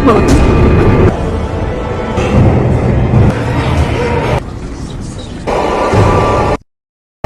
भवतु।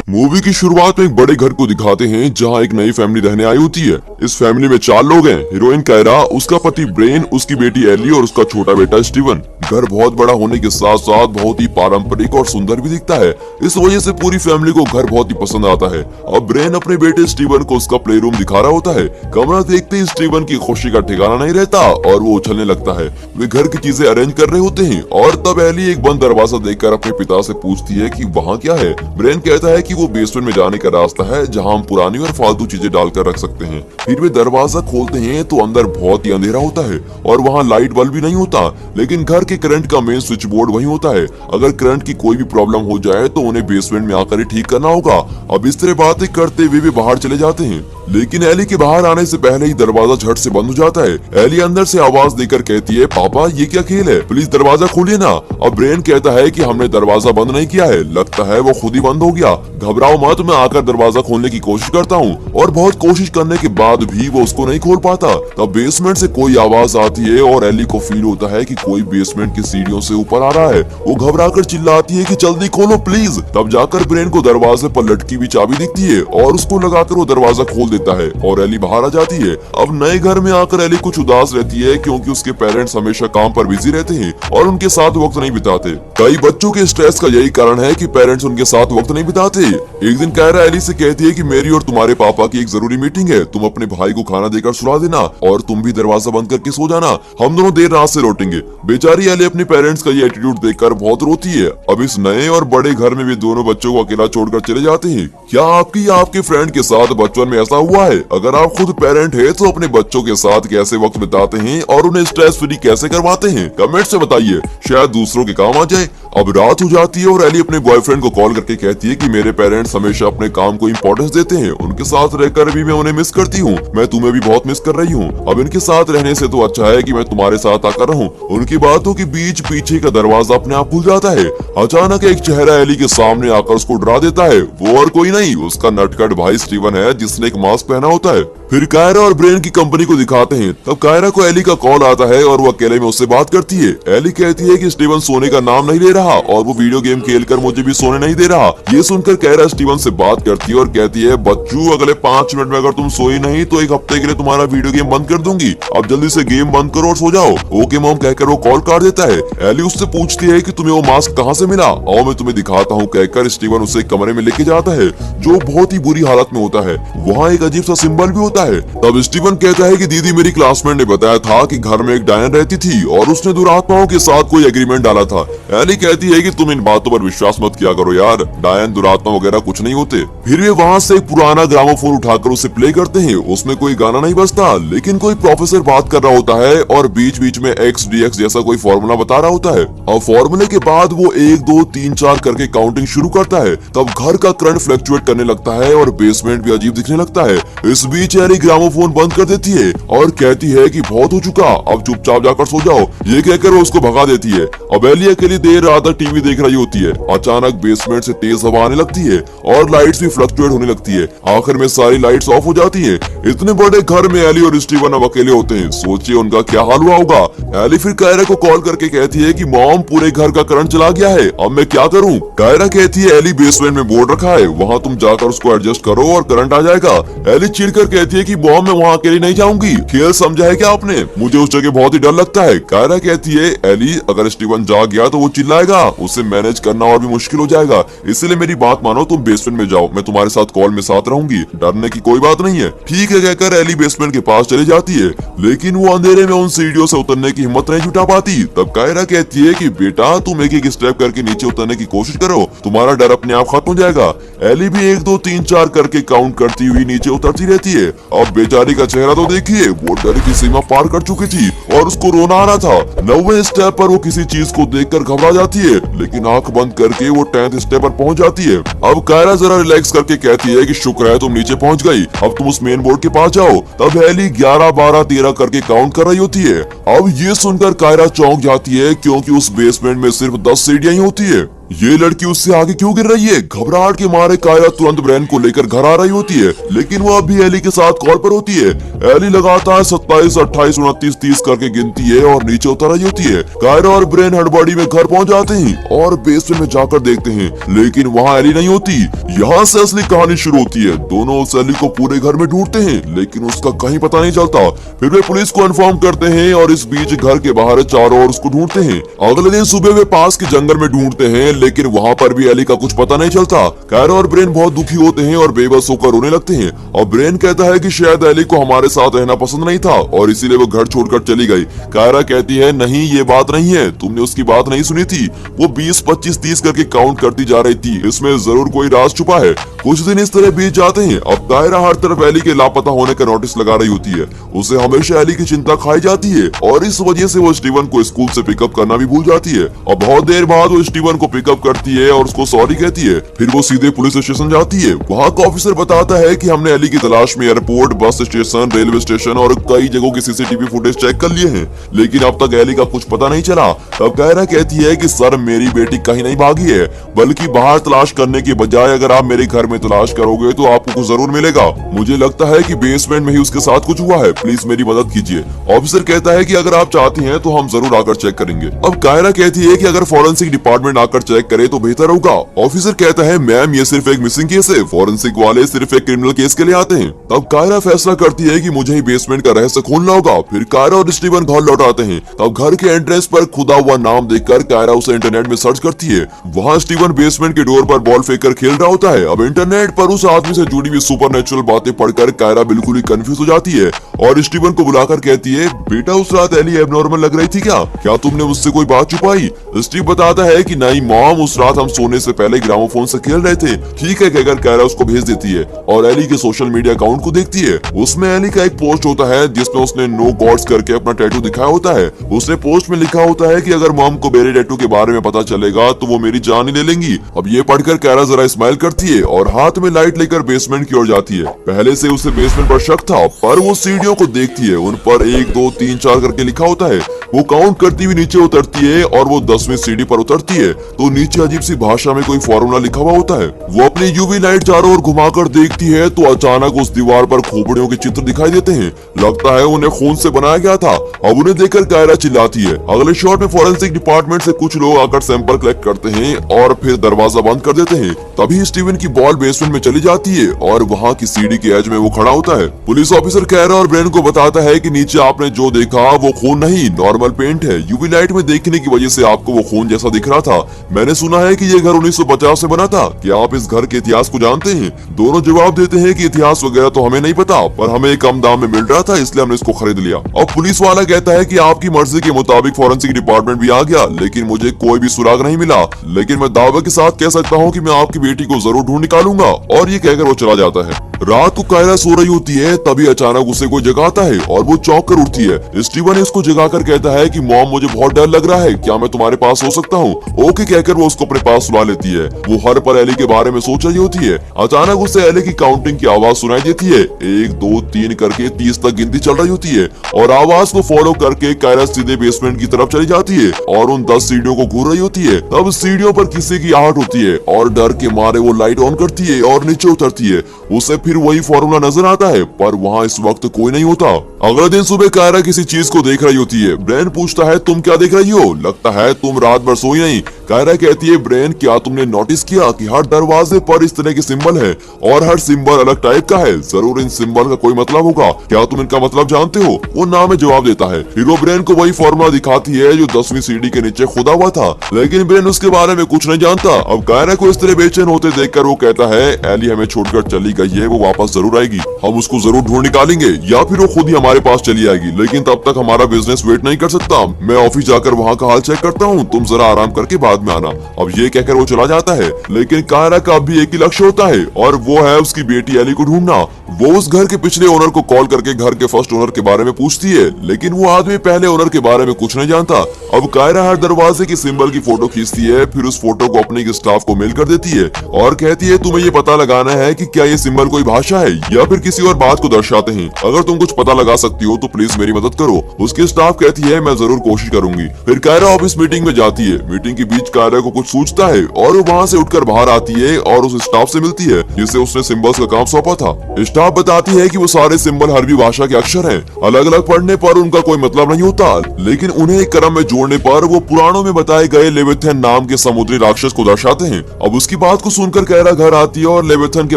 मूवी की शुरुआत में एक बड़े घर को दिखाते हैं जहां एक नई फैमिली रहने आई होती है। इस फैमिली में 4 लोग हैं, हीरोइन कायरा, उसका पति ब्रेन, उसकी बेटी एली और उसका छोटा बेटा स्टीवन। घर बहुत बड़ा होने के साथ साथ बहुत ही पारंपरिक और सुंदर भी दिखता है। इस वजह से पूरी फैमिली को घर बहुत ही पसंद आता है। अब ब्रेन अपने बेटे स्टीवन को उसका प्ले रूम दिखा रहा होता है। कमरा देखते ही स्टीवन की खुशी का ठिकाना नहीं रहता और वो उछलने लगता है। वे घर की चीजें अरेंज कर रहे होते हैं और तब एली एक बंद दरवाजा देखकर अपने पिता से पूछती है कि वहाँ क्या है। ब्रेन कहता है कि वो बेसमेंट में जाने का रास्ता है जहाँ हम पुरानी और फालतू चीजें डालकर रख सकते हैं। फिर वे दरवाजा खोलते हैं तो अंदर बहुत ही अंधेरा होता है और वहाँ लाइट बल्ब भी नहीं होता, लेकिन घर के करंट का मेन स्विच बोर्ड वही होता है। अगर करंट की कोई भी प्रॉब्लम हो जाए तो उन्हें बेसमेंट में आकर ही ठीक करना होगा। अब इस तरह बातें करते हुए भी बाहर चले जाते हैं, लेकिन एली के बाहर आने से पहले ही दरवाजा झट से बंद हो जाता है। एली अंदर से आवाज देकर कहती है, पापा ये क्या खेल है, प्लीज दरवाजा खोलिए ना। अब ब्रेन कहता है कि हमने दरवाजा बंद नहीं किया है, लगता है वो खुद ही बंद हो गया। घबराओ मत, मैं आकर दरवाजा खोलने की कोशिश करता हूँ। और बहुत कोशिश करने के बाद भी वो उसको नहीं खोल पाता। तब बेसमेंट से कोई आवाज आती है और एली को फील होता है कि कोई बेसमेंट की सीढ़ियों से ऊपर आ रहा है। वो घबराकर चिल्लाती है कि जल्दी खोलो प्लीज। तब जाकर ब्रेन को दरवाजे पर लटकी हुई चाबी दिखती है और उसको लगाकर वो दरवाजा खोल देता है और एली बाहर आ जाती है। अब नए घर में आकर एली कुछ उदास रहती है क्योंकि उसके पेरेंट्स हमेशा काम पर बिजी रहते हैं और उनके साथ वक्त नहीं बिताते। कई बच्चों के स्ट्रेस का यही कारण है कि पेरेंट्स उनके साथ वक्त नहीं बिताते। एक दिन कायरा एली से कहती है कि मेरी और तुम्हारे पापा की एक जरूरी मीटिंग है, तुम अपने भाई को खाना देकर सुला देना और तुम भी दरवाजा बंद करके सो जाना, हम दोनों देर रात से लौटेंगे। बेचारी एली अपने पेरेंट्स का ये एटीट्यूड देखकर बहुत रोती है। अब इस नए और बड़े घर में भी दोनों बच्चों को अकेला छोड़कर चले जाते हैं। क्या आपकी या आपके फ्रेंड के साथ बचपन में ऐसा हुआ है? अगर आप खुद पेरेंट है तो अपने बच्चों के साथ कैसे वक्त बिताते हैं और उन्हें स्ट्रेस फ्री कैसे करवाते हैं, कमेंट से बताइए, शायद दूसरों के काम आ जाए। अब रात हो जाती है और एली अपने बॉयफ्रेंड को कॉल करके कहती है कि मेरे पेरेंट्स हमेशा अपने काम को इम्पोर्टेंस देते हैं, उनके साथ रहकर भी मैं उन्हें मिस करती हूँ, मैं तुम्हें भी बहुत मिस कर रही हूँ। अब इनके साथ रहने से तो अच्छा है कि मैं तुम्हारे साथ आकर रहूं। उनकी बातों के बीच पीछे का दरवाजा अपने आप खुल जाता है। अचानक एक चेहरा एली के सामने आकर उसको डरा देता है। वो और कोई नहीं, उसका नटखट भाई स्टीवन है जिसने एक मास्क पहना होता है। फिर कायरा और ब्रेन की कंपनी को दिखाते हैं। तब कायरा को एली का कॉल आता है और वो अकेले में उससे बात करती है। एली कहती है कि स्टीवन सोने का नाम नहीं ले रहा और वो वीडियो गेम खेलकर मुझे भी सोने नहीं दे रहा। ये सुनकर कायरा स्टीवन से बात करती है और कहती है, बच्चू अगले 5 मिनट में अगर तुम सोई नहीं तो 1 हफ्ते के लिए तुम्हारा वीडियो गेम बंद कर दूंगी। अब जल्दी से गेम बंद करो और सो जाओ। ओके मॉम कहकर वो कॉल काट देता है। एली उससे पूछती है कि तुम्हें वो मास्क कहाँ से मिला, आओ मैं तुम्हें दिखाता हूँ कहकर स्टीवन उसे कमरे में लेके जाता है जो बहुत ही बुरी हालत में होता है। वहाँ एक अजीब सा सिंबल भी होता है। तब स्टीवन कहता है कि दीदी मेरी क्लासमेट ने बताया था कि घर में एक डायन रहती थी और उसने दुरात्माओं के साथ कोई एग्रीमेंट डाला था। एली कहती है कि तुम इन बातों पर विश्वास मत किया करो यार, डायन दुरात्मा वगैरह कुछ नहीं होते। फिर वे वहाँ से एक पुराना ग्रामोफोन उठाकर उसे प्ले करते हैं। उसमें कोई गाना नहीं बजता, लेकिन कोई प्रोफेसर बात कर रहा होता है और बीच बीच में XDX जैसा कोई फॉर्मूला बता रहा होता है। और फॉर्मूले के बाद वो 1 2 3 4 करके काउंटिंग शुरू करता है। तब घर का करंट फ्लक्चुएट करने लगता है और बेसमेंट भी अजीब दिखने लगता है। इस बीच एली ग्रामोफोन बंद कर देती है और कहती है कि बहुत हो चुका, अब चुपचाप जाकर सो जाओ। ये कहकर वो उसको भगा देती है। अब एली अकेली देर रात तक टीवी देख रही होती है। अचानक बेसमेंट से तेज हवा आने लगती है और लाइट्स भी फ्लक्चुएट होने लगती है। आखिर में सारी लाइट्स ऑफ हो जाती है। इतने बड़े घर में एली और स्टीवन अब अकेले होते हैं। सोचिए उनका क्या हाल हुआ होगा। एली फिर कायरा को कॉल करके कहती है कि मॉम पूरे घर का करंट चला गया है, अब मैं क्या करूं। कायरा कहती है एली बेसमेंट में बोर्ड रखा है, वहाँ तुम जाकर उसको एडजस्ट करो और करंट आ जाएगा। एली चिढ़कर कहती है कि मॉम मैं वहाँ अकेली नहीं जाऊंगी, खेल समझा है क्या आपने, मुझे उस जगह बहुत ही डर लगता है। कायरा कहती है एली अगर स्टीवन जाग गया तो वो चिल्लाएगा, उसे मैनेज करना और भी मुश्किल हो जाएगा, इसलिए मेरी बात मानो, तुम बेसमेंट में जाओ, मैं तुम्हारे साथ कॉल में साथ रहूंगी, डरने की कोई बात नहीं है। ठीक है कहकर एली बेसमेंट के पास चली जाती है, लेकिन वो अंधेरे में उन सीढ़ियों से उतरने की हिम्मत नहीं जुटा पाती। तब कायरा कहती है कि बेटा तुम एक स्टेप करके नीचे उतरने की कोशिश करो, तुम्हारा डर अपने आप खत्म हो जाएगा। एली भी 1 2 3 4 करके काउंट करती हुई नीचे उतरती रहती है। अब बेचारी का चेहरा तो देखिए, वो डर की सीमा पार कर चुकी थी और उसको रोना आ रहा था। 9वें स्टेप पर वो किसी चीज को देखकर घबरा जाती है, लेकिन आंख बंद करके वो 10th स्टेप पर पहुंच जाती है। अब कायरा जरा रिलैक्स करके कहती है कि शुक्र है तुम नीचे पहुंच गई, अब तुम उस मेन बोर्ड के पास जाओ। तब एली 11 12 13 करके काउंट कर रही होती है। अब ये सुनकर कायरा चौंक जाती है क्योंकि उस बेसमेंट में सिर्फ 10 सीढ़ियां ही होती है। ये लड़की उससे आगे क्यों गिर रही है? घबराहट के मारे कायरा तुरंत ब्रेन को लेकर घर आ रही होती है, लेकिन वो अब भी एली के साथ कॉल पर होती है। एली लगातार 27, 28, 29, 30 करके गिनती है और नीचे उतर रही होती है। कायरा और ब्रेन हड़बड़ी में घर पहुंच जाते हैं और बेसमेंट में जाकर देखते हैं, लेकिन वहाँ एली नहीं होती। यहाँ से असली कहानी शुरू होती है। दोनों उस एली को पूरे घर में ढूंढते हैं, लेकिन उसका कहीं पता नहीं चलता। फिर वे पुलिस को इन्फॉर्म करते हैं और इस बीच घर के बाहर चारों ओर उसको ढूंढते हैं। अगले दिन सुबह वे पास के जंगल में ढूंढते हैं, लेकिन वहाँ पर भी एली का कुछ पता नहीं चलता। कायरा और ब्रेन बहुत दुखी होते हैं और बेबस होकर रोने लगते हैं। और ब्रेन कहता है कि शायद एली को हमारे साथ रहना पसंद नहीं था और इसीलिए वो घर छोड़कर चली गई। कायरा कहती है, नहीं ये बात नहीं है, तुमने उसकी बात नहीं सुनी थी। वो 20, 25, 30 करके काउंट करती जा रही थी, इसमें जरूर कोई राज छुपा है। कुछ दिन इस तरह बीत जाते हैं। अब कायरा हर तरफ एली के लापता होने का नोटिस लगा रही होती है। उसे हमेशा एली की चिंता खाई जाती है और इस वजह से वो स्टीवन को स्कूल से पिकअप करना भी भूल जाती है। और बहुत देर बाद वो स्टीवन को पिकअप करती है और उसको सॉरी कहती है। फिर वो सीधे पुलिस स्टेशन जाती है। वहाँ का ऑफिसर बताता है कि हमने एली की तलाश में airport, bus station, railway station और कई जगहों की सीसीटीवी फुटेज चेक कर लिए हैं, लेकिन अब तक एली का कुछ पता नहीं चला। तब कायरा कहती है कि सर, मेरी बेटी कहीं नहीं भागी है, बल्कि बाहर तलाश करने की बजाय अगर आप मेरे घर में तलाश करोगे तो आपको कुछ जरूर मिलेगा। मुझे लगता है कि बेसमेंट में ही उसके साथ कुछ हुआ है, प्लीज मेरी मदद कीजिए। ऑफिसर कहता है कि अगर आप चाहती हैं तो हम जरूर आकर चेक करेंगे। अब कायरा कहती है कि अगर फॉरेंसिक डिपार्टमेंट आकर चेक करे तो बेहतर होगा। ऑफिसर कहता है, मैम ये सिर्फ एक मिसिंग केस है, फॉरेंसिक वाले सिर्फ एक क्रिमिनल केस के लिए आते हैं। तब कायरा फैसला करती है कि मुझे ही बेसमेंट का रहस्य खोलना होगा। फिर कायरा और स्टीवन घर लौट आते हैं। तब घर के एंट्रेंस पर खुदा हुआ नाम देखकर कायरा उसे इंटरनेट में सर्च करती है। वहाँ स्टीवन बेसमेंट के डोर पर बॉल फेंककर खेल रहा होता है। अब इंटरनेट पर उस आदमी से जुड़ी हुई सुपरनेचुरल बातें पढ़कर कायरा बिल्कुल ही कंफ्यूज हो जाती है और स्टीवन को बुलाकर कहती है, बेटा उस रात एली एबनॉर्मल लग रही थी क्या तुमने मुझसे कोई बात छुपाई? स्टीव बताता है कि नहीं मॉम, उस रात हम सोने से पहले ग्रामोफोन से खेल रहे थे। ठीक है कहकर कायरा उसको भेज देती है और एली के सोशल मीडिया अकाउंट को देखती है। उसमें एली का एक पोस्ट होता है जिसमें उसने नो गॉड्स करके अपना टैटू दिखाया होता है। उसने पोस्ट में लिखा होता है कि अगर मॉम को मेरे टैटू के बारे में पता चलेगा तो वो मेरी जान ही ले लेंगी। अब ये पढ़कर कायरा जरा स्माइल करती है और हाथ में लाइट लेकर बेसमेंट की ओर जाती है। पहले से उसे बेसमेंट पर शक था, पर वो सीढ़ियों को देखती है, उन पर 1, 2, 3, 4 करके लिखा होता है। वो काउंट करती हुई नीचे उतरती है और वो 10वीं सीढ़ी पर उतरती है तो नीचे अजीब सी भाषा में कोई फॉर्मूला लिखा हुआ होता है। वो अपनी यूवी लाइट चारों ओर घुमाकर देखती है तो अचानक उस दीवार पर खोपड़ियों के चित्र दिखाई देते हैं। लगता है उन्हें खून से बनाया गया था। अब उन्हें देखकर कायरा चिल्लाती है। अगले शॉट में फॉरेंसिक डिपार्टमेंट से कुछ लोग आकर सैंपल कलेक्ट करते हैं और फिर दरवाजा बंद कर देते हैं। तभी स्टीवन की बॉल बेसमेंट में चली जाती है और वहाँ की सीढ़ी के एज में वो खड़ा होता है। पुलिस ऑफिसर कायरा और ब्रेन को बताता है कि नीचे आपने जो देखा वो खून नहीं, नॉर्मल पेंट है। यूवी लाइट में देखने की वजह से आपको वो खून जैसा दिख रहा था। मैंने सुना है कि ये घर 1950 में बना था। क्या आप इस घर के इतिहास को जानते हैं? दोनों जवाब देते हैं कि इतिहास वगैरह तो हमें नहीं पता, पर हमें कम दाम में मिल रहा था इसलिए हमने इसको खरीद लिया। अब पुलिस वाला कहता है कि आपकी मर्जी के मुताबिक फॉरेंसिक डिपार्टमेंट भी आ गया, लेकिन मुझे कोई भी सुराग नहीं मिला, लेकिन मैं दावे के साथ कह सकता हूँ कि मैं आपकी बेटी को जरूर ढूंढ निकालूंगा। और ये कहकर वो चला जाता है। रात को कायरा सो रही होती है, तभी अचानक उसे कोई जगाता है और वो चौंक कर उठती है। स्टीवन इसको जगाकर कहता है कि मॉम मुझे बहुत डर लग रहा है, क्या मैं तुम्हारे पास सो सकता हूँ? ओके कहकर वो उसको अपने पास सुला लेती है। वो हर पल एली के बारे में सोच रही होती है। अचानक उसे एली की काउंटिंग की आवाज सुनाई देती है। 1, 2, 3 करके 30 तक गिनती चल रही होती है और आवाज को फॉलो करके कायरा सीधे बेसमेंट की तरफ चली जाती है और उन 10 सीढ़ियों को घूर रही होती है। तब सीढ़ियों पर किसी की आहट होती है और डर के मारे वो लाइट ऑन करती है और नीचे उतरती है। उसे फिर वही फॉर्मूला नजर आता है, पर वहाँ इस वक्त कोई नहीं होता। अगले दिन सुबह कायरा किसी चीज को देख रही होती है। ब्रेन पूछता है, तुम क्या देख रही हो? लगता है तुम रात भर सोई नहीं। कायरा कहती है, ब्रेन क्या तुमने नोटिस किया कि हर दरवाजे पर इस तरह के सिंबल है और हर सिंबल अलग टाइप का है? जरूर इन सिंबल का कोई मतलब होगा, क्या तुम इनका मतलब जानते हो? वो ना में जवाब देता है। हीरो ब्रेन को वही फॉर्मूला दिखाती है जो 10वीं सीढ़ी के नीचे खुदा हुआ था, लेकिन ब्रेन उसके बारे में कुछ नहीं जानता। अब कायरा को इस तरह बेचैन होते देखकर वो कहता है, एली हमें छोड़कर चली गई है, वो वापस जरूर आएगी, हम उसको जरूर ढूंढ निकालेंगे या फिर वो खुद ही हमारे पास चली आएगी, लेकिन तब तक हमारा बिजनेस वेट नहीं कर सकता। मैं ऑफिस जाकर वहाँ का हाल चेक करता हूँ, तुम जरा आराम करके बाद में आना। अब ये कहकर वो चला जाता है, लेकिन कायरा का भी एक ही लक्ष्य होता है और वो है उसकी बेटी एली को ढूंढना। वो उस घर के पिछले ओनर को कॉल करके घर के फर्स्ट ओनर के बारे में पूछती है, लेकिन वो आदमी पहले ओनर के बारे में कुछ नहीं जानता। अब कायरा हर दरवाजे के सिंबल की फोटो खींचती है, फिर उस फोटो को अपने स्टाफ को मेल कर देती है और कहती है तुम्हें ये पता लगाना है कि क्या ये सिंबल कोई भाषा है या फिर किसी और बात को दर्शाते हैं। अगर तुम कुछ पता लगा सकती हो तो प्लीज मेरी मदद करो। उसकी स्टाफ कहती है मैं जरूर कोशिश करूंगी। फिर कायरा ऑफिस मीटिंग में जाती है। मीटिंग के बीच कायरा को कुछ सूझता है और वो वहाँ से उठकर बाहर आती है और उस स्टाफ से मिलती है जिसे उसने सिंबल्स का काम सौंपा था। स्टाफ बताती है कि वो सारे सिंबल अरबी भाषा के अक्षर हैं। अलग अलग पढ़ने पर उनका कोई मतलब नहीं होता, लेकिन उन्हें एक क्रम में जोड़ने पर वो पुराणों में बताए गए लेविथन नाम के समुद्री राक्षस को दर्शाते हैं। अब उसकी बात को सुनकर कायरा घर आती है और लेविथन के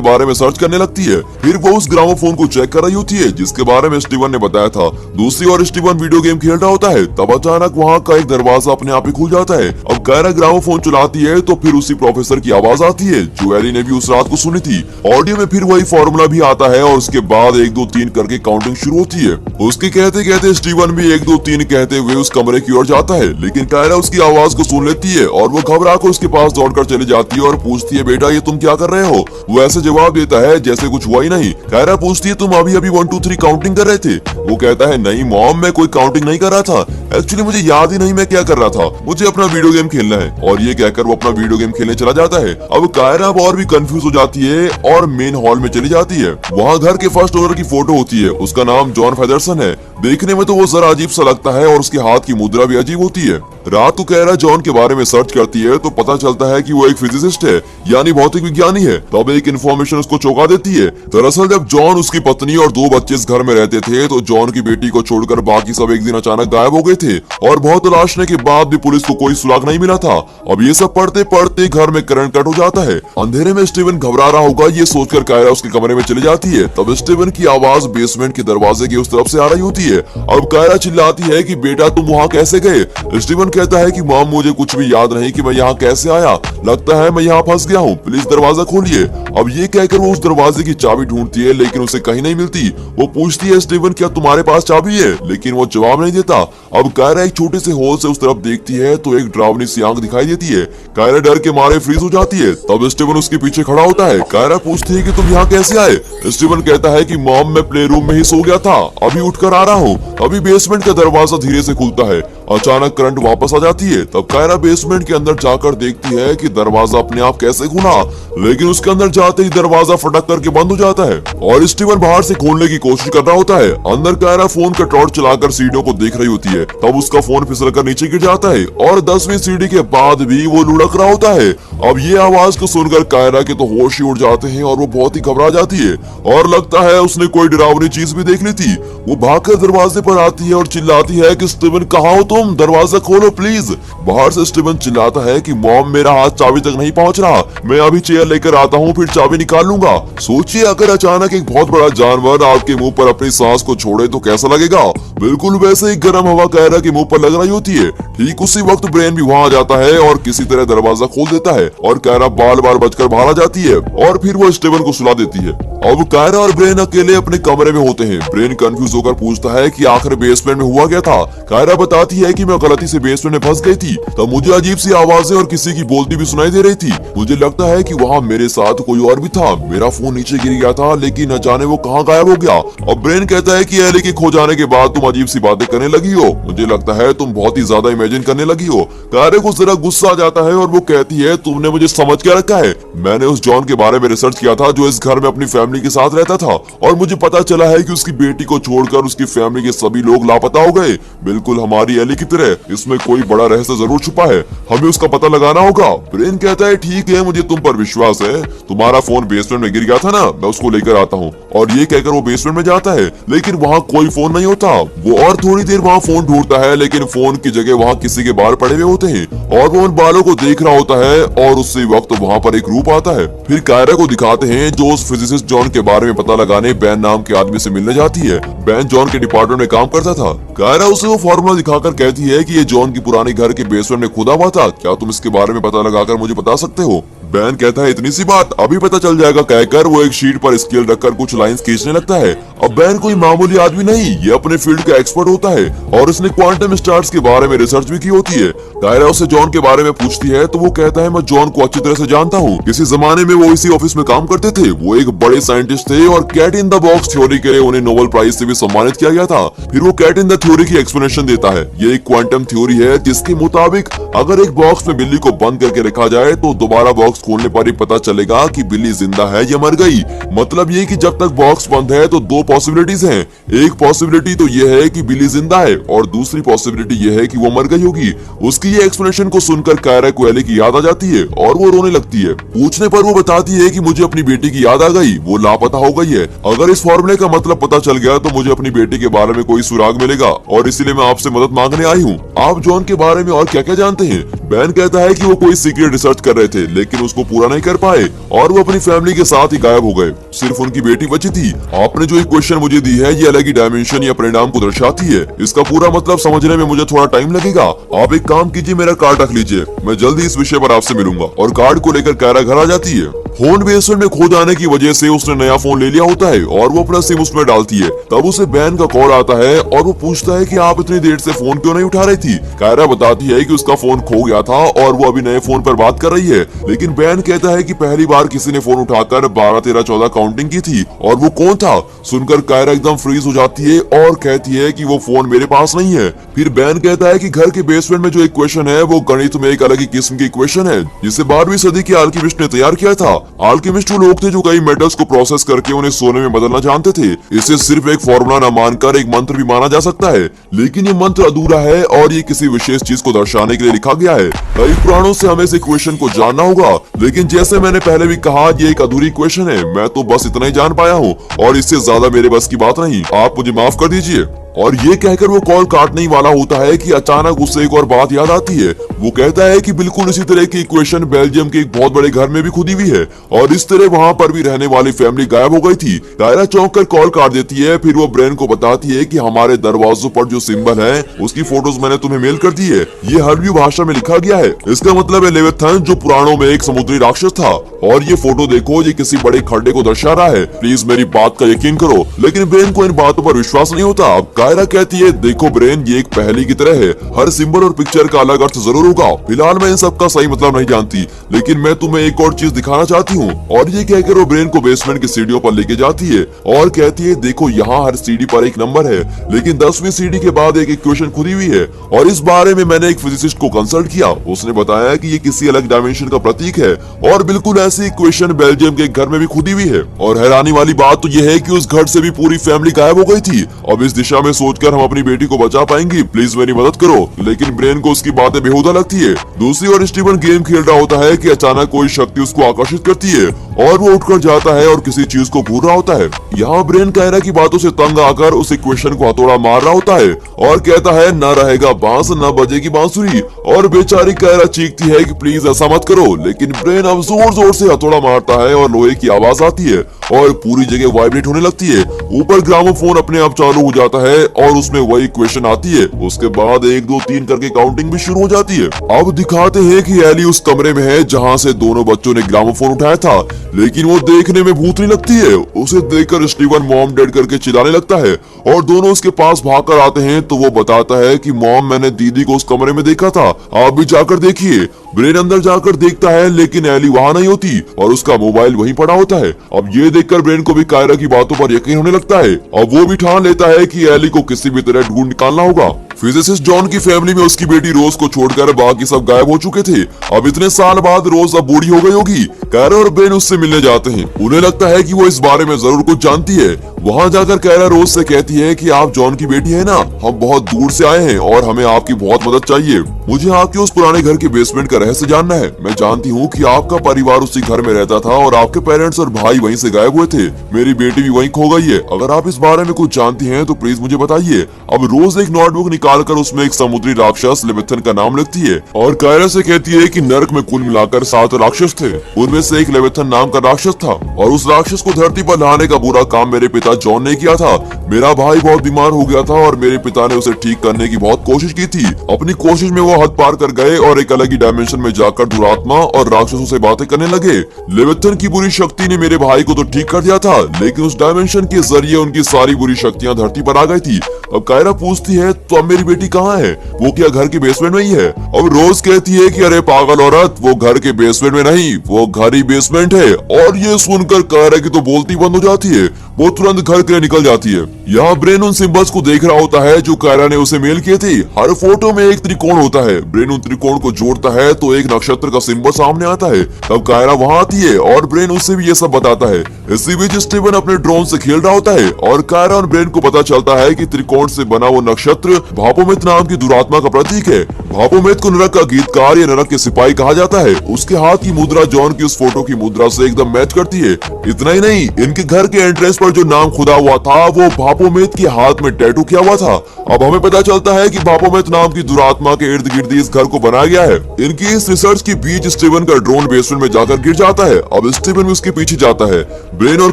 बारे में सर्च करने लगती है। फिर वो उस ग्रामोफोन को चेक कर रही होती है जिसके बारे में स्टीवन ने बताया था। दूसरी ओर स्टीवन वीडियो गेम खेल रहा होता है, तब अचानक वहाँ का एक दरवाजा अपने आप ही खुल जाता है। अब कायरा ग्रामोफोन चलाती है तो फिर उसी प्रोफेसर की आवाज आती है जो एली ने भी उस रात को सुनी थी। ऑडियो में फिर वही फॉर्मूला भी आता है और उसके बाद 1 2 3 करके काउंटिंग शुरू होती है। उसके कहते कहते स्टीवन भी 1 2 3 कहते हुए उस कमरे की ओर जाता है, लेकिन कायरा उसकी आवाज को सुन लेती है और वो घबरा कर उसके पास दौड़कर चली जाती है और पूछती है बेटा ये तुम क्या कर रहे हो। वो ऐसे जवाब देता है जैसे कुछ हुआ ही नहीं। कायरा पूछती है तुम अभी अभी 1 2 3 काउंटिंग कर रहे थे। वो कहता है नहीं मॉम मैं कोई काउंटिंग नहीं कर रहा था, एक्चुअली मुझे याद ही नहीं मैं क्या कर रहा था, मुझे अपना वीडियो गेम खेलना है। और ये कहकर वो अपना वीडियो गेम खेलने चला जाता है। अब कायरा और भी कंफ्यूज हो जाती है और मेन हॉल में चली जाती है। वहाँ घर के फर्स्ट ओनर की फोटो होती है। उसका नाम जॉन फेदरसन है। देखने में तो वो जरा अजीब सा लगता है और उसके हाथ की मुद्रा भी अजीब होती है। रात को कायरा जॉन के बारे में सर्च करती है तो पता चलता है कि वो एक फिजिसिस्ट है, यानी भौतिक विज्ञानी है। तब एक इन्फॉर्मेशन उसको चौंका देती है। दरअसल जब जॉन, उसकी पत्नी और 2 बच्चे इस घर में रहते थे तो जॉन की बेटी को छोड़कर बाकी सब एक दिन अचानक गायब हो गए थे और बहुत तलाशने के बाद भी पुलिस को कोई सुराग नहीं मिला था। अब ये सब पढ़ते पढ़ते घर में करंट कट हो जाता है। अंधेरे में स्टीवन घबरा रहा होगा ये सोचकर कायरा उसके कमरे में चली जाती है। तब स्टीवन की आवाज बेसमेंट के दरवाजे की उस तरफ से आ रही होती है। अब कायरा चिल्लाती है कि बेटा तुम वहाँ कैसे गए। स्टीवन कहता है कि मॉम मुझे कुछ भी याद नहीं कि मैं यहाँ कैसे आया, लगता है मैं यहाँ फंस गया हूँ, प्लीज दरवाजा खोलिए। अब ये कहकर वो उस दरवाजे की चाबी ढूंढती है लेकिन उसे कहीं नहीं मिलती। वो पूछती है स्टीवन क्या तुम्हारे पास चाबी है, लेकिन वो जवाब नहीं देता। अब कायरा एक छोटे से होल से उस तरफ देखती है तो एक डरावनी सी आंख दिखाई देती है। कायरा डर के मारे फ्रीज हो जाती है। तब स्टीवन उसके पीछे खड़ा होता है। कायरा पूछती है कि तुम यहाँ कैसे आए। स्टीवन कहता है कि मॉम मैं प्ले रूम में ही सो गया था, अभी उठकर आ रहा हूँ। अभी बेसमेंट का दरवाजा धीरे से खुलता है। अचानक करंट वापस आ जाती है। तब कायरा बेसमेंट के अंदर जाकर देखती है कि दरवाजा अपने आप कैसे खुला, लेकिन उसके अंदर जाते ही दरवाजा फटक करके बंद हो जाता है और स्टीवन बाहर से खोलने की कोशिश कर रहा होता है। अंदर कायरा फोन का टॉर्च चलाकर सीढ़ियों को देख रही होती है। तब उसका फोन फिसलकर नीचे गिर जाता है और 10वीं सीढ़ी के बाद भी वो लुढ़क रहा होता है। अब ये आवाज को सुनकर कायरा के तो होश ही उड़ जाते हैं और वो बहुत ही घबरा जाती है और लगता है उसने कोई डरावनी चीज भी देख ली थी। वो भागकर दरवाजे पर आती है और चिल्लाती है कि स्टीवन कहाँ हो तुम, दरवाजा खोलो प्लीज। बाहर से स्टीवन चिल्लाता है कि मॉम मेरा हाथ चाबी तक नहीं पहुंच रहा, मैं अभी चेयर लेकर आता हूँ फिर चाबी निकाल लूंगा। सोचिए अगर अचानक एक बहुत बड़ा जानवर आपके मुंह पर अपनी सांस को छोड़े तो कैसा लगेगा। बिल्कुल वैसे ही गर्म हवा कायरा के मुंह पर लग रही होती है। ठीक उसी वक्त ब्रेन भी वहाँ आ जाता है और किसी तरह दरवाजा खोल देता है और कायरा बार बार बचकर बाहर आ जाती है और फिर वो स्टीवन को सुला देती है। अब कायरा और ब्रेन अकेले अपने कमरे में होते हैं। ब्रेन कंफ्यूज होकर पूछता है कि आखिर बेसमेंट में हुआ क्या था। कायरा बताती है कि मैं गलती से बेसमेंट में फंस गई थी, तब मुझे अजीब सी आवाजें और किसी की बोलती भी सुनाई दे रही थी। मुझे लगता है कि वहाँ मेरे साथ कोई और भी था। मेरा फोन नीचे गिर गया था लेकिन न जाने वो कहाँ गायब हो गया। अब ब्रेन कहता है कि एली के खो जाने के बाद तुम अजीब सी बातें करने लगी हो, मुझे लगता है तुम बहुत ही ज्यादा इमेजिन करने लगी हो। कायरा को जरा गुस्सा आ जाता है और वो कहती है तुमने मुझे समझ के रखा है। मैंने उस जॉन के बारे में रिसर्च किया था जो इस घर में अपनी फैमिली के साथ रहता था और मुझे पता चला है कि उसकी बेटी को छोड़कर उसकी फैमिली के सभी लोग लापता हो गए, बिल्कुल हमारी एली की तरह। इसमें कोई बड़ा रहस्य जरूर छुपा है, हमें उसका पता लगाना होगा। ब्रेन कहता है ठीक है मुझे तुम पर विश्वास है, तुम्हारा फोन बेसमेंट में गिर गया था ना, मैं उसको लेकर आता हूँ। और ये कहकर वो बेसमेंट में जाता है लेकिन वहाँ कोई फोन नहीं होता। वो और थोड़ी देर वहाँ फोन ढूंढता है लेकिन फोन की जगह वहाँ किसी के बाल पड़े हुए होते हैं और वो उन बालों को देख रहा होता है और उसी वक्त वहाँ पर एक रूप आता है। फिर कायरा को दिखाते हैं जो उस फिजिसिस्ट जॉन के बारे में पता लगाने बैन नाम के आदमी से मिलने जाती है। बैन जॉन के डिपार्टमेंट में काम करता था। कायरा उसे वो फॉर्मूला दिखाकर कहती है कि ये जॉन की पुराने घर के बेसमेंट में खुदा हुआ था, क्या तुम इसके बारे में पता लगाकर मुझे बता सकते हो। बैन कहता है इतनी सी बात, अभी पता चल जाएगा कहकर वो एक शीट पर स्केल रखकर कुछ लाइंस खींचने लगता है। अब बैन कोई मामूली आदमी नहीं, ये अपने फील्ड का एक्सपर्ट होता है और उसने क्वांटम स्टार्स के बारे में रिसर्च भी की होती है। कायरा उससे जॉन के बारे में पूछती है तो वो कहता है मैं जॉन को अच्छी तरह से जानता हूँ, किसी जमाने में वो इसी ऑफिस में काम करते थे, वो एक बड़े साइंटिस्ट थे और cat in the box theory के लिए उन्हें नोबेल प्राइज से भी सम्मानित किया गया था। फिर वो कैट इन द थ्योरी की एक्सप्लेनेशन देता है। ये एक क्वांटम थ्योरी है जिसके मुताबिक अगर एक बॉक्स में बिल्ली को बंद करके रखा जाए तो दोबारा बॉक्स खोलने पर ही पता चलेगा कि बिल्ली जिंदा है या मर गई। मतलब ये कि जब तक बॉक्स बंद है तो दो पॉसिबिलिटीज हैं, एक पॉसिबिलिटी तो ये है कि बिल्ली जिंदा है और दूसरी पॉसिबिलिटी ये है कि वो मर गई होगी। उसकी ये एक्सप्लेनेशन को सुनकर कायरा को एली की याद आ जाती है और वो रोने लगती है। पूछने पर वो बताती है कि मुझे अपनी बेटी की याद आ गई, वो लापता हो गई है। अगर इस फॉर्मूले का मतलब पता चल गया तो मुझे अपनी बेटी के बारे में कोई सुराग मिलेगा और इसीलिए मैं आपसे मदद मांगने आई हूँ। आप जॉन के बारे में और क्या क्या जानते हैं? बैन कहता है कि वो कोई सीक्रेट रिसर्च कर रहे थे लेकिन उसको पूरा नहीं कर पाए और वो अपनी फैमिली के साथ ही गायब हो गए, सिर्फ उनकी बेटी बची थी। आपने जो इक्वेशन मुझे दी है ये अलग ही डायमेंशन या परिणाम को दर्शाती है, इसका पूरा मतलब समझने में मुझे थोड़ा टाइम लगेगा। आप एक काम कीजिए, मेरा कार्ड रख लीजिए, मैं जल्दी इस विषय पर आपसे मिलूंगा। और कार्ड को लेकर कायरा घर आ जाती है। फोन बेसमेंट में खो जाने की वजह से उसने नया फोन ले लिया होता है और वो अपना सिम उसमें डालती है। तब उसे बैन का कॉल आता है और वो पूछता है कि आप इतनी देर से फोन क्यों नहीं उठा रही थी। कायरा बताती है कि उसका फोन खो गया था और वो अभी नए फोन पर बात कर रही है, लेकिन बैन कहता है कि पहली बार किसी ने फोन उठाकर 12, 13, 14 काउंटिंग की थी और वो कौन था। सुनकर कायरा एकदम फ्रीज हो जाती है और कहती है कि वो फोन मेरे पास नहीं है। फिर बैन कहता है कि घर के बेसमेंट में जो इक्वेशन है वो गणित में एक अलग ही किस्म की इक्वेशन है जिसे 12वीं सदी के अल्केमिस्ट ने तैयार किया था। अल्केमिस्ट वो लोग थे जो कई मेटल्स को प्रोसेस करके उन्हें सोने में बदलना जानते थे। इसे सिर्फ एक फॉर्मूला न मानकर एक मंत्र भी माना जा सकता है, लेकिन ये मंत्र अधूरा है और ये किसी विशेष चीज को दर्शाने के लिए लिखा गया है। कई पुराणों से हमें इस इक्वेशन को जानना होगा, लेकिन जैसे मैंने पहले भी कहा ये एक अधूरी इक्वेशन है। मैं तो बस इतना ही जान पाया हूँ और इससे ज्यादा मेरे बस की बात नहीं, आप मुझे माफ कर दीजिए। और ये कहकर वो कॉल काटने ही वाला होता है कि अचानक उसे एक और बात याद आती है। वो कहता है कि बिल्कुल इसी तरह की इक्वेशन बेल्जियम के एक बहुत बड़े घर में भी खुदी हुई है और इस तरह वहाँ पर भी रहने वाली फैमिली गायब हो गई थी। कायरा चौंक कर कॉल काट देती है। फिर वो ब्रेन को बताती है कि हमारे दरवाजों पर जो सिंबल है उसकी फोटोज मैंने तुम्हें मेल कर दी है, ये हर्बी भाषा में लिखा गया है। इसका मतलब है लेविथन जो पुराणों में एक समुद्री राक्षस था। और ये फोटो देखो, ये किसी बड़े खड्डे को दर्शा रहा है। प्लीज मेरी बात का यकीन करो। लेकिन ब्रेन को इन बातों पर विश्वास नहीं होता। कायरा कहती है देखो ब्रेन, ये एक पहेली की तरह है, हर सिंबल और पिक्चर का अलग अर्थ जरूर होगा। फिलहाल मैं इन सब का सही मतलब नहीं जानती, लेकिन मैं तुम्हें एक और चीज दिखाना चाहती हूँ। और ये कहकर वो ब्रेन को बेसमेंट की सीढ़ियों पर लेके जाती है और कहती है देखो यहाँ हर सीढ़ी पर एक नंबर है, लेकिन 10वीं सीढ़ी के बाद एक इक्वेशन खुदी हुई है। और इस बारे में मैंने एक फिजिसिस्ट को कंसल्ट किया, उसने बताया कि ये किसी अलग डायमेंशन का प्रतीक है और बिल्कुल ऐसी इक्वेशन बेल्जियम के घर में भी खुदी हुई है। और हैरानी वाली बात तो यह है कि उस घर से भी पूरी फैमिली गायब हो गई थी। अब इस दिशा में सोचकर हम अपनी बेटी को बचा पाएंगी, प्लीज मेरी मदद करो। लेकिन ब्रेन को उसकी बातें बेहुदा लगती है। दूसरी ओर स्टीवन गेम खेल रहा होता है कि अचानक कोई शक्ति उसको आकर्षित करती है और वो उठकर जाता है और किसी चीज को घूर रहा होता है। यहाँ ब्रेन कायरा की बातों से तंग आकर उस इक्वेशन को हथौड़ा मार रहा होता है और कहता है न रहेगा बांस न बजेगी बांसुरी। और बेचारी कायरा चीखती है कि प्लीज ऐसा मत करो, लेकिन ब्रेन अब जोर जोर से हथौड़ा मारता है और लोहे की आवाज आती है और पूरी जगह वाइब्रेट होने लगती है। ऊपर ग्रामोफोन अपने आप चालू हो जाता है और उसमें वही इक्वेशन आती है। उसके बाद 1, 2, 3 करके काउंटिंग भी शुरू हो जाती है। अब दिखाते हैं कि एली उस कमरे में है जहाँ से दोनों बच्चों ने ग्रामोफोन उठाया था, लेकिन वो देखने में भूतनी लगती है। उसे देखकर स्टीवन मॉम डैड करके चिल्लाने लगता है और दोनों उसके पास भागकर आते हैं तो वो बताता है कि मॉम मैंने दीदी को उस कमरे में देखा था, आप भी जाकर देखिए। ब्रेन अंदर जाकर देखता है लेकिन एली वहाँ नहीं होती और उसका मोबाइल वहीं पड़ा होता है। अब ये देखकर ब्रेन को भी कायरा की बातों पर यकीन होने लगता है। अब वो भी ठान लेता है कि एली को किसी भी तरह ढूंढ निकालना होगा। फिजिसिस्ट जॉन की फैमिली में उसकी बेटी रोज को छोड़कर बाकी सब गायब हो चुके थे। अब इतने साल बाद रोज अब बूढ़ी हो गई होगी। कायरा और ब्रेन उससे मिलने जाते हैं। उन्हें लगता है कि वो इस बारे में जरूर कुछ जानती है। वहाँ जाकर कायरा रोज से कहती है कि आप जॉन की बेटी है ना, हम बहुत दूर से आए हैं और हमें आपकी बहुत मदद चाहिए। मुझे आपके उस पुराने घर के बेसमेंट का रहस्य जानना है। मैं जानती हूँ कि आपका परिवार उसी घर में रहता था और आपके पेरेंट्स और भाई वहीं से गायब हुए थे। मेरी बेटी भी वहीं खो गई है। अगर आप इस बारे में कुछ जानती हैं तो प्लीज मुझे बताइए। अब रोज एक नोटबुक निकालकर उसमें एक समुद्री राक्षस लेविथन का नाम लिखती है और कायरा से कहती है कि नर्क में कुल मिलाकर 7 राक्षस थे, उनमें से एक लेविथन नाम का राक्षस था और उस राक्षस को धरती पर लाने का बुरा काम मेरे पिता बेटा जॉन ने किया था। मेरा भाई बहुत बीमार हो गया था और मेरे पिता ने उसे ठीक करने की बहुत कोशिश की थी। अपनी कोशिश में वो हद पार कर गए और एक अलग ही डायमेंशन में जाकर दुरात्मा और राक्षसों से बातें करने लगे। लेविथन की बुरी शक्ति ने मेरे भाई को तो ठीक कर दिया था, लेकिन उस डायमेंशन के जरिए उनकी सारी बुरी शक्तियां धरती पर आ गई थी। अब कायरा पूछती है, तो अब मेरी बेटी कहाँ है? वो क्या घर के बेसमेंट में ही है? अब रोज कहती है कि अरे पागल औरत, वो घर के बेसमेंट में नहीं, वो घर ही बेसमेंट है। और ये सुनकर कायरा की तो बोलती बंद हो जाती है। वो तुरंत घर के लिए निकल जाती है। यहाँ ब्रेन उन सिंबल्स को देख रहा होता है जो कायरा ने उसे मेल किए थे। हर फोटो में एक त्रिकोण होता है। ब्रेन उन त्रिकोण को जोड़ता है तो एक नक्षत्र का सिंबल सामने आता है। तब कायरा वहाँ आती है और ब्रेन उसे भी ये सब बताता है। इसी बीच स्टीवन अपने ड्रोन से खेल रहा होता है और कायरा और ब्रेन को पता चलता है कि त्रिकोण से बना वो नक्षत्र भापोमेत नाम की दुरात्मा का प्रतीक है। भापोमेत को नरक का गीतकार या नरक के सिपाही कहा जाता है। उसके हाथ की मुद्रा जॉन की उस फोटो की मुद्रा से एकदम मैच करती है। इतना ही नहीं, इनके घर के एंट्रेंस पर जो नाम खुदा हुआ था वो भापोमेत के हाथ में टैटू किया हुआ था। अब हमें पता चलता है कि भापोमेत नाम की दुरात्मा के इर्द गिर्द इस घर को बनाया गया है। इनकी इस रिसर्च के बीच स्टीवन का ड्रोन बेसमेंट में जाकर गिर जाता है। अब स्टीवन भी उसके पीछे जाता है। ब्रेन और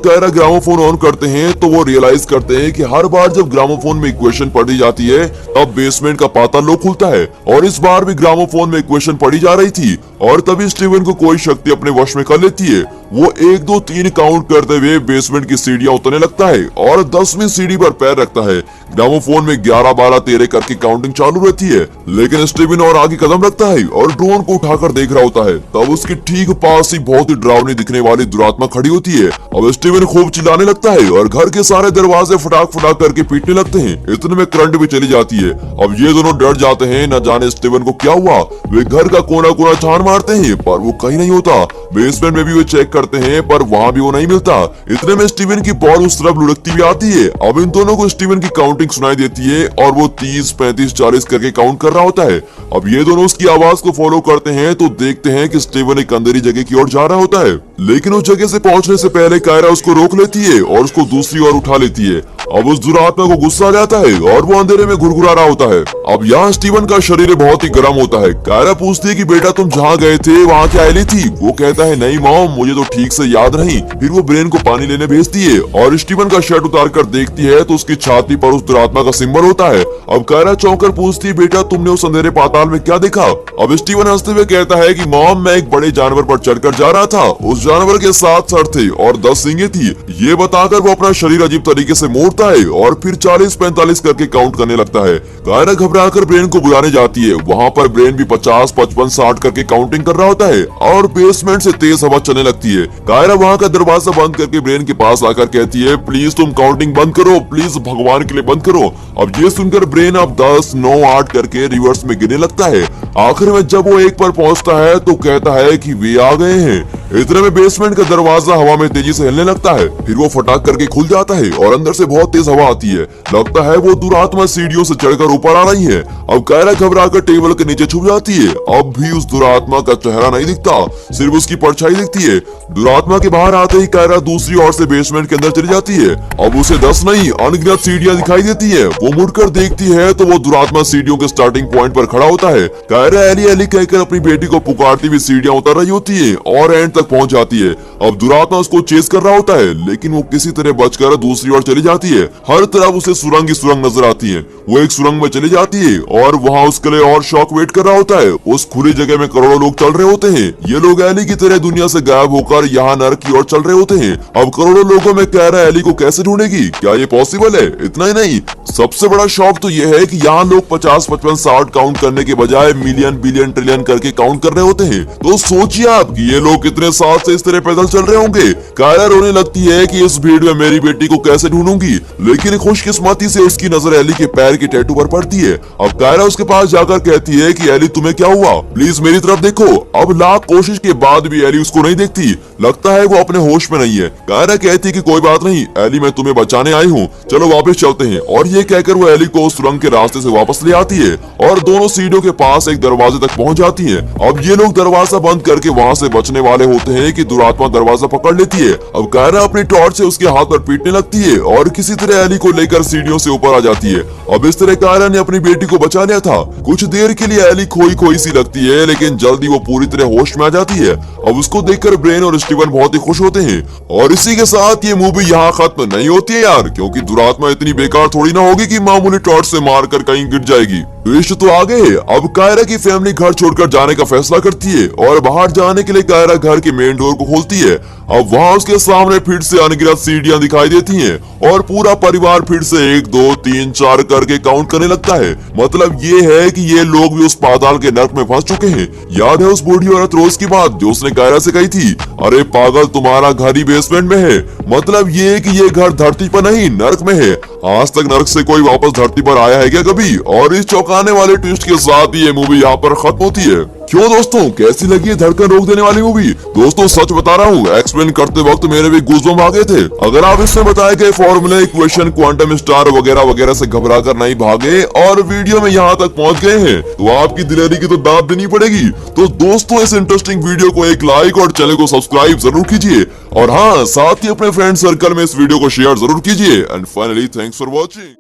कायरा ग्रामोफोन ऑन करते हैं तो वो रियलाइज करते हैं कि हर बार जब ग्रामोफोन में इक्वेशन पढ़ी जाती है तब बेसमेंट का पाताल लोक खुलता है। और इस बार भी ग्रामोफोन में इक्वेशन पढ़ी जा रही थी और तभी स्टीवन को कोई शक्ति अपने वश में कर लेती है। वो 1 2 3 काउंट करते हुए बेसमेंट की सीढ़ियां उतरने लगता है और 10वीं सीढ़ी पर पैर रखता है। ग्रामोफोन में 11 12 13 करके काउंटिंग चालू रहती है, लेकिन स्टीवन और आगे कदम रखता है और ड्रोन को उठाकर देख रहा होता है। तब उसके ठीक पास ही बहुत ही डरावनी दिखने वाली दुरात्मा खड़ी होती है। अब स्टीवन खूब चिल्लाने लगता है और घर के सारे दरवाजे फटाक फटाक करके पीटने लगते हैं। इतने में करंट भी चली जाती है। अब ये दोनों डर जाते हैं, न जाने स्टीवन को क्या हुआ। वे घर का कोना कोना छान मारते हैं पर वो कहीं नहीं होता। बेसमेंट में भी वे चेक करते हैं पर वहाँ भी वो नहीं मिलता। इतने में स्टीवन की बॉल उस तरफ लुढ़कती भी आती है। अब इन दोनों को स्टीवन की काउंटिंग सुनाई देती है और वो 30 35 40 करके काउंट कर रहा होता है। अब ये दोनों उसकी आवाज को फॉलो करते हैं तो देखते हैं कि स्टीवन एक अंधेरी जगह की ओर जा रहा होता है, लेकिन उस जगह से पहुंचने से पहले कायरा उसको रोक लेती है और उसको दूसरी ओर उठा लेती है। अब उस दुरात्मा को गुस्सा आ जाता है और वो अंधेरे में घुरघुरा रहा होता है। अब यहाँ स्टीवन का शरीर बहुत ही गर्म होता है। कायरा पूछती है कि बेटा तुम जहाँ गए थे वहाँ क्या एली थी? वो कहता है नहीं मॉम, मुझे तो ठीक से याद नहीं। फिर वो ब्रेन को पानी लेने भेजती है और स्टीवन का शर्ट उतार कर देखती है तो उसकी छाती पर उस दुरात्मा का सिंबल होता है। अब कायरा चौंकर पूछती है बेटा तुमने उस अंधेरे पाताल में क्या देखा? अब स्टीवन हंसते हुए कहता है कि मॉम मैं एक बड़े जानवर पर चढ़कर जा रहा था। उस जानवर के 7 सर थे और 10 सींगें थी। ये बताकर वो अपना शरीर अजीब तरीके से मोड़ता है और फिर 40 45 करके काउंट करने लगता है। कायरा घबराकर ब्रेन को बुलाने जाती है। वहाँ पर ब्रेन भी 50 55 60 करके काउंटिंग कर रहा होता है और बेसमेंट से तेज हवा चलने लगती है। कायरा वहाँ का दरवाजा बंद करके ब्रेन के पास आकर कहती है प्लीज तुम काउंटिंग बंद करो, प्लीज भगवान के लिए बंद करो। अब ये सुनकर ब्रेन अब 10 9 8 करके रिवर्स में गिरने लगता है। आखिर में जब वो 1 पर पहुंचता है तो कहता है कि वे आ गए हैं। इतने में बेसमेंट का दरवाजा हवा में तेजी से हिलने लगता है। फिर वो फटाक करके खुल जाता है और अंदर से बहुत तेज हवा आती है। लगता है वो दुरात्मा सीढ़ियों से चढ़कर ऊपर आ रही है। अब कायरा घबराकर टेबल के नीचे छुप जाती है। अब भी उस दुरात्मा का चेहरा नहीं दिखता, सिर्फ उसकी परछाई दिखती है। दुरात्मा के बाहर आते ही कायरा दूसरी ओर से बेसमेंट के अंदर चली जाती है। अब उसे 10 नहीं अनगिनत सीढ़ियां दिखाई देती है। वो मुड़कर देखती है तो वो दुरात्मा सीढ़ियों के स्टार्टिंग पॉइंट पर खड़ा होता है। कायरा एली एली कहकर अपनी बेटी को पुकारती हुई सीढ़ियां उतर रही होती है और एंड तक पहुंच जाती है। अब दुरात्मा उसको चेस कर रहा होता है, लेकिन वो किसी तरह बचकर दूसरी ओर चली जाती है। हर तरफ उसे सुरंग ही सुरंग नजर आती है। वो एक सुरंग में चली जाती है और वहाँ उसके लिए और शॉक वेट कर रहा होता है। उस खुली जगह में करोड़ों लोग चल रहे होते हैं। ये लोग एली की तरह दुनिया से गायब होकर यहाँ नरक की ओर चल रहे होते हैं। अब करोड़ों लोगों में कायरा एली को कैसे ढूंढेगी? क्या ये पॉसिबल है? इतना ही नहीं, सबसे बड़ा शॉक तो ये है कि यहाँ लोग 50 55 60 काउंट करने के बजाय मिलियन बिलियन ट्रिलियन करके काउंट कर रहे होते हैं। तो सोचिए आप कि ये लोग कितने साथ से इस तरह पैदल चल रहे होंगे। कायरा रोने लगती है कि इस भीड़ में मेरी बेटी को कैसे ढूंढूंगी, लेकिन खुशकिस्मती से उसकी नजर एली के पैर के टैटू पर पड़ती है। अब कायरा उसके पास जाकर कहती है कि एली तुम्हें क्या हुआ, प्लीज मेरी तरफ देखो। अब लाख कोशिश के बाद भी एली उसको नहीं देखती। लगता है वो अपने होश में नहीं है। कायरा कहती है कि कोई बात नहीं एली, मैं तुम्हें बचाने आई हूँ, चलो वापस चलते हैं। और ये कहकर वो एली को सुरंग के रास्ते से वापस ले आती है और दोनों सीढ़ियों के पास एक दरवाजे तक पहुंच जाती है। अब ये लोग दरवाजा बंद करके वहाँ से बचने वाले होते हैं कि दुरात्मा दरवाजा पकड़ लेती है। अब कायरा अपनी टॉर्च से उसके हाथ पर पीटने लगती है और किसी तरह एली को लेकर सीढ़ियों से ऊपर आ जाती है। अब इस तरह कायरा ने अपनी बेटी को बचा लिया था। कुछ देर के लिए एली खोई खोई सी लगती है, लेकिन जल्दी वो पूरी तरह होश में आ जाती है। अब उसको देखकर ब्रेन और स्टीवन बहुत ही खुश होते हैं। और इसी के साथ ये मूवी यहाँ खत्म नहीं होती है यार, क्योंकि दुरात्मा इतनी बेकार थोड़ी ना होगी कि मामूली टॉर्च से मारकर कहीं गिर जाएगी। ट्विस्ट तो आगे है। अब कायरा की फैमिली घर छोड़कर जाने का फैसला करती है और बाहर जाने के लिए कायरा घर के मेन डोर को खोलती है। अब वहाँ उसके सामने फिर से अनगिनत सीढ़ियां दिखाई देती हैं और पूरा परिवार फिर से 1 2 3 4 करके काउंट करने लगता है। मतलब ये है कि ये लोग भी उस पाताल के नर्क में फंस चुके हैं। याद है उस बूढ़ी औरत रोज की बात जो उसने कायरा से कही थी, अरे पागल तुम्हारा घर ही बेसमेंट में है। मतलब ये कि ये घर धरती पर नहीं नर्क में है। आज तक नर्क से कोई वापस धरती पर आया है क्या कभी? और इस चौंकाने वाले ट्विस्ट के साथ ही ये मूवी यहाँ पर खत्म होती है। क्यों दोस्तों, कैसी लगी है धड़कन रोक देने वाली मूवी? दोस्तों सच बता रहा हूँ, एक्सप्लेन करते वक्त मेरे भी गूज़बम्प आ गए थे। अगर आप इसमें बताए गए फॉर्मूला, इक्वेशन, क्वांटम स्टार वगैरह वगैरह से घबरा कर नहीं भागे और वीडियो में यहाँ तक पहुँच गए हैं तो आपकी दिलेरी की तो दाद देनी पड़ेगी। तो दोस्तों इस इंटरेस्टिंग वीडियो को एक लाइक और चैनल को सब्सक्राइब जरूर कीजिए और हाँ, साथ ही अपने फ्रेंड सर्कल में इस वीडियो को शेयर जरूर कीजिए। And finally thanks for watching.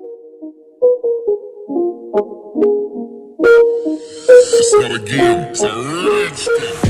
It's not a game, it's a rich thing.